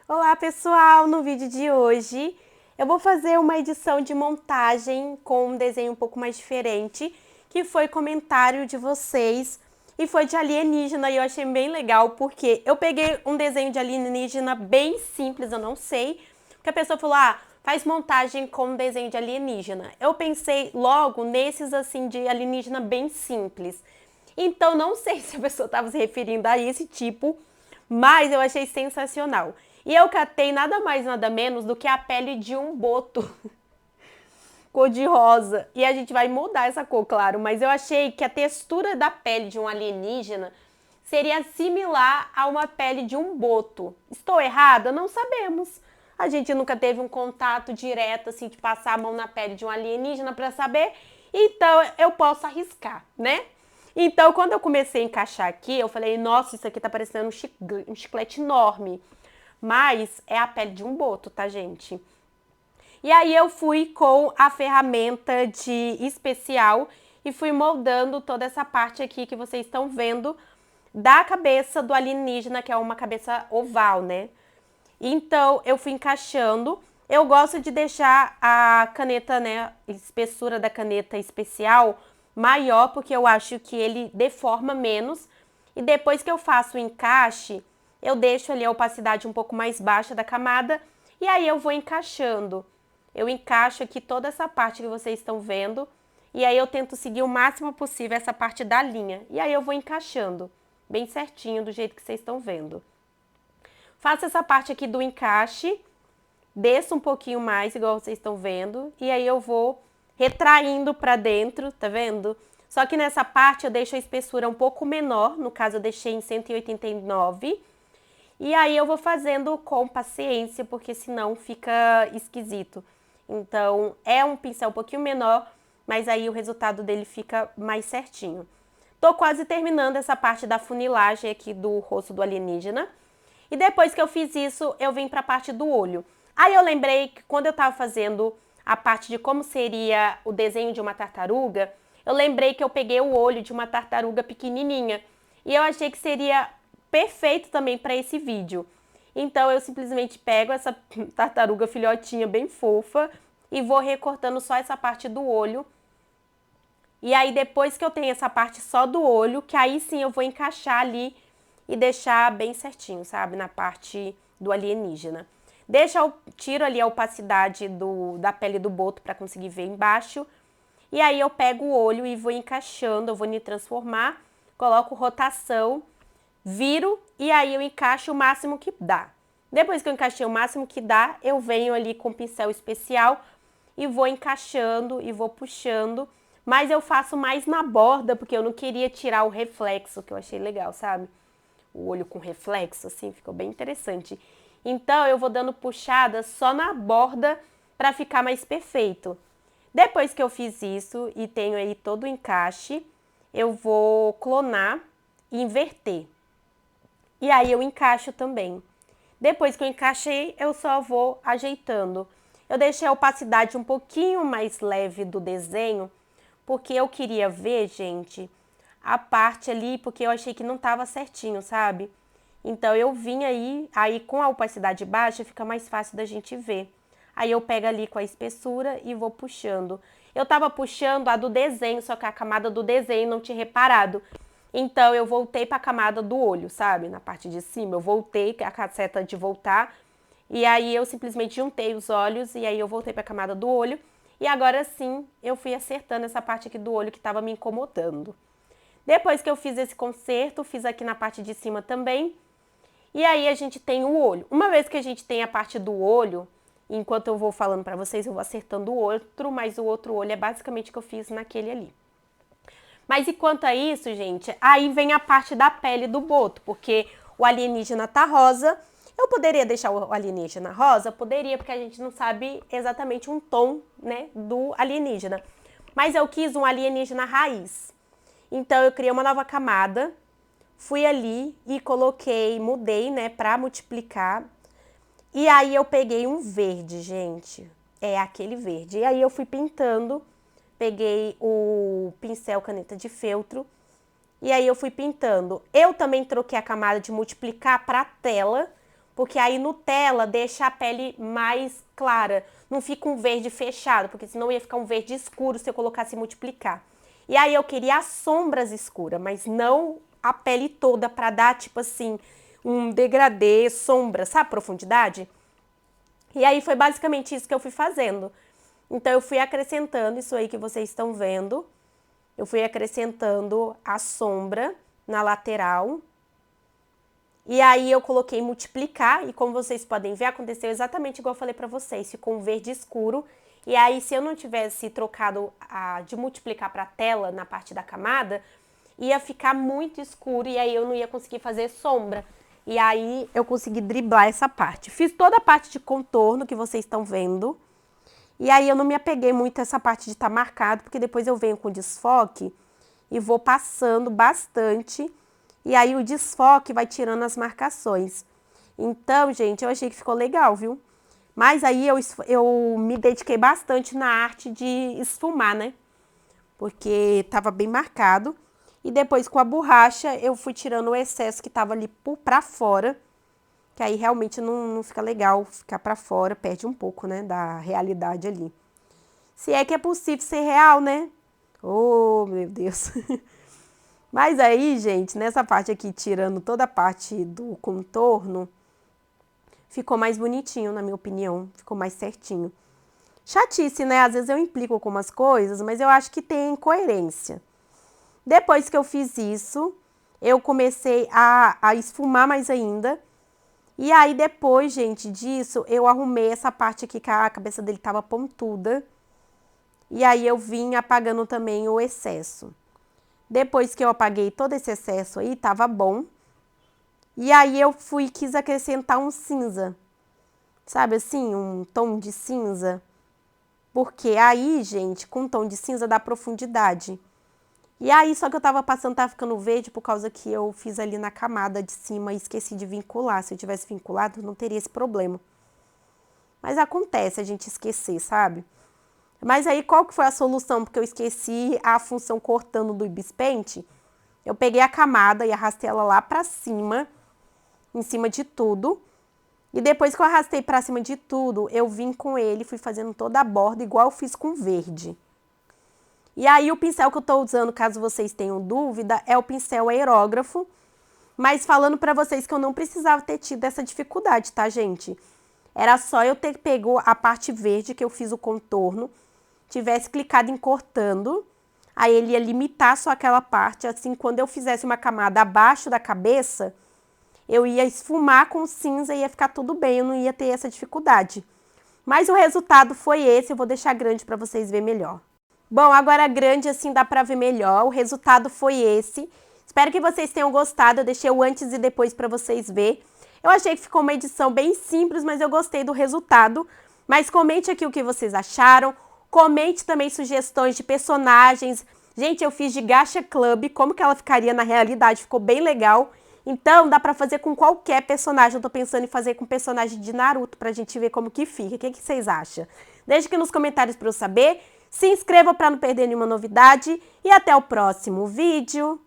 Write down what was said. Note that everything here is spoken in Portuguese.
Olá pessoal, no vídeo de hoje eu vou fazer uma edição de montagem com um desenho um pouco mais diferente, que foi comentário de vocês e foi de alienígena e eu achei bem legal porque eu peguei um desenho de alienígena bem simples, eu não sei, porque a pessoa falou, faz montagem com um desenho de alienígena. Eu pensei logo nesses assim de alienígena bem simples. Então não sei se a pessoa estava se referindo a esse tipo, mas eu achei sensacional. E eu catei nada mais, nada menos do que a pele de um boto, cor de rosa. E a gente vai mudar essa cor, claro, mas eu achei que a textura da pele de um alienígena seria similar a uma pele de um boto. Estou errada? Não sabemos. A gente nunca teve um contato direto, assim, de passar a mão na pele de um alienígena para saber. Então, eu posso arriscar, né? Então, quando eu comecei a encaixar aqui, eu falei, nossa, isso aqui tá parecendo um chiclete enorme. Mas é a pele de um boto, tá, gente? E aí eu fui com a ferramenta de especial e fui moldando toda essa parte aqui que vocês estão vendo da cabeça do alienígena, que é uma cabeça oval, né? Então eu fui encaixando. Eu gosto de deixar a caneta, né, espessura da caneta especial maior, porque eu acho que ele deforma menos. E depois que eu faço o encaixe, eu deixo ali a opacidade um pouco mais baixa da camada e aí eu vou encaixando. Eu encaixo aqui toda essa parte que vocês estão vendo e aí eu tento seguir o máximo possível essa parte da linha. E aí eu vou encaixando bem certinho do jeito que vocês estão vendo. Faço essa parte aqui do encaixe, desço um pouquinho mais, igual vocês estão vendo, e aí eu vou retraindo pra dentro, tá vendo? Só que nessa parte eu deixo a espessura um pouco menor, no caso eu deixei em 189, e aí eu vou fazendo com paciência, porque senão fica esquisito. Então é um pincel um pouquinho menor, mas aí o resultado dele fica mais certinho. Tô quase terminando essa parte da funilagem aqui do rosto do alienígena. E depois que eu fiz isso, eu vim para a parte do olho. Aí eu lembrei que quando eu estava fazendo a parte de como seria o desenho de uma tartaruga, eu lembrei que eu peguei o olho de uma tartaruga pequenininha. E eu achei que seria perfeito também para esse vídeo. Então eu simplesmente pego essa tartaruga filhotinha bem fofa e vou recortando só essa parte do olho. E aí depois que eu tenho essa parte só do olho, que aí sim eu vou encaixar ali e deixar bem certinho, sabe? Na parte do alienígena. Tiro ali a opacidade da pele do boto para conseguir ver embaixo. E aí eu pego o olho e vou encaixando, eu vou me transformar, coloco rotação, viro e aí eu encaixo o máximo que dá. Depois que eu encaixei o máximo que dá, eu venho ali com o pincel especial e vou encaixando e vou puxando. Mas eu faço mais na borda, porque eu não queria tirar o reflexo, que eu achei legal, sabe? O olho com reflexo, assim, ficou bem interessante. Então, eu vou dando puxada só na borda para ficar mais perfeito. Depois que eu fiz isso e tenho aí todo o encaixe, eu vou clonar e inverter. E aí eu encaixo também. Depois que eu encaixei, eu só vou ajeitando. Eu deixei a opacidade um pouquinho mais leve do desenho, porque eu queria ver, gente, a parte ali, porque eu achei que não tava certinho, sabe? Então eu vim aí com a opacidade baixa fica mais fácil da gente ver. Aí eu pego ali com a espessura e vou puxando. Eu tava puxando a do desenho, só que a camada do desenho não tinha reparado. Então eu voltei para a camada do olho, sabe? Na parte de cima, eu voltei, a caceta de voltar. E aí eu simplesmente juntei os olhos e aí eu voltei para a camada do olho. E agora sim, eu fui acertando essa parte aqui do olho que estava me incomodando. Depois que eu fiz esse conserto, fiz aqui na parte de cima também. E aí a gente tem o olho. Uma vez que a gente tem a parte do olho, enquanto eu vou falando para vocês, eu vou acertando o outro, mas o outro olho é basicamente o que eu fiz naquele ali. Mas enquanto a isso, gente, aí vem a parte da pele do boto, porque o alienígena tá rosa. Eu poderia deixar o alienígena rosa? Poderia, porque a gente não sabe exatamente um tom, né, do alienígena. Mas eu quis um alienígena raiz. Então eu criei uma nova camada, fui ali e coloquei, mudei, né, pra multiplicar. E aí eu peguei um verde, gente. É aquele verde. E aí eu fui pintando, peguei o pincel caneta de feltro e aí eu fui pintando. Eu também troquei a camada de multiplicar para tela, porque aí Nutella deixa a pele mais clara. Não fica um verde fechado, porque senão ia ficar um verde escuro se eu colocasse multiplicar. E aí eu queria as sombras escuras, mas não a pele toda para dar, tipo assim, um degradê, sombra, sabe, profundidade? E aí foi basicamente isso que eu fui fazendo. Então eu fui acrescentando isso aí que vocês estão vendo. Eu fui acrescentando a sombra na lateral. E aí eu coloquei multiplicar e como vocês podem ver, aconteceu exatamente igual eu falei pra vocês. Ficou um verde escuro. E aí se eu não tivesse trocado de multiplicar pra tela na parte da camada, ia ficar muito escuro e aí eu não ia conseguir fazer sombra. E aí eu consegui driblar essa parte. Fiz toda a parte de contorno que vocês estão vendo. E aí eu não me apeguei muito a essa parte de estar marcado, porque depois eu venho com desfoque e vou passando bastante. E aí o desfoque vai tirando as marcações. Então, gente, eu achei que ficou legal, viu? Mas aí eu me dediquei bastante na arte de esfumar, né? Porque tava bem marcado. E depois com a borracha eu fui tirando o excesso que tava ali pra fora. Que aí realmente não fica legal ficar pra fora, perde um pouco, né, da realidade ali. Se é que é possível ser real, né? Oh, meu Deus. Mas aí, gente, nessa parte aqui, tirando toda a parte do contorno, ficou mais bonitinho, na minha opinião. Ficou mais certinho. Chatice, né? Às vezes eu implico com umas coisas, mas eu acho que tem coerência. Depois que eu fiz isso, eu comecei a esfumar mais ainda. E aí, depois, gente, disso, eu arrumei essa parte aqui que a cabeça dele tava pontuda. E aí, eu vim apagando também o excesso. Depois que eu apaguei todo esse excesso aí, tava bom. E aí, eu quis acrescentar um cinza. Sabe assim, um tom de cinza. Porque aí, gente, com um tom de cinza dá profundidade. E aí, só que eu tava passando, tava ficando verde por causa que eu fiz ali na camada de cima e esqueci de vincular. Se eu tivesse vinculado, não teria esse problema. Mas acontece a gente esquecer, sabe? Mas aí, qual que foi a solução? Porque eu esqueci a função cortando do Ibis Paint. Eu peguei a camada e arrastei ela lá pra cima, em cima de tudo. E depois que eu arrastei pra cima de tudo, eu vim com ele, fui fazendo toda a borda, igual eu fiz com verde. E aí o pincel que eu tô usando, caso vocês tenham dúvida, é o pincel aerógrafo. Mas falando pra vocês que eu não precisava ter tido essa dificuldade, tá, gente? Era só eu ter pego a parte verde que eu fiz o contorno, tivesse clicado em cortando, aí ele ia limitar só aquela parte, assim, quando eu fizesse uma camada abaixo da cabeça, eu ia esfumar com cinza e ia ficar tudo bem, eu não ia ter essa dificuldade. Mas o resultado foi esse, eu vou deixar grande pra vocês verem melhor. Bom, agora grande assim dá pra ver melhor, o resultado foi esse. Espero que vocês tenham gostado, eu deixei o antes e depois pra vocês verem. Eu achei que ficou uma edição bem simples, mas eu gostei do resultado. Mas comente aqui o que vocês acharam, comente também sugestões de personagens. Gente, eu fiz de Gacha Club, como que ela ficaria na realidade, ficou bem legal. Então, dá pra fazer com qualquer personagem, eu tô pensando em fazer com personagem de Naruto, pra gente ver como que fica. O que vocês acham? Deixe aqui nos comentários pra eu saber. Se inscreva para não perder nenhuma novidade e até o próximo vídeo.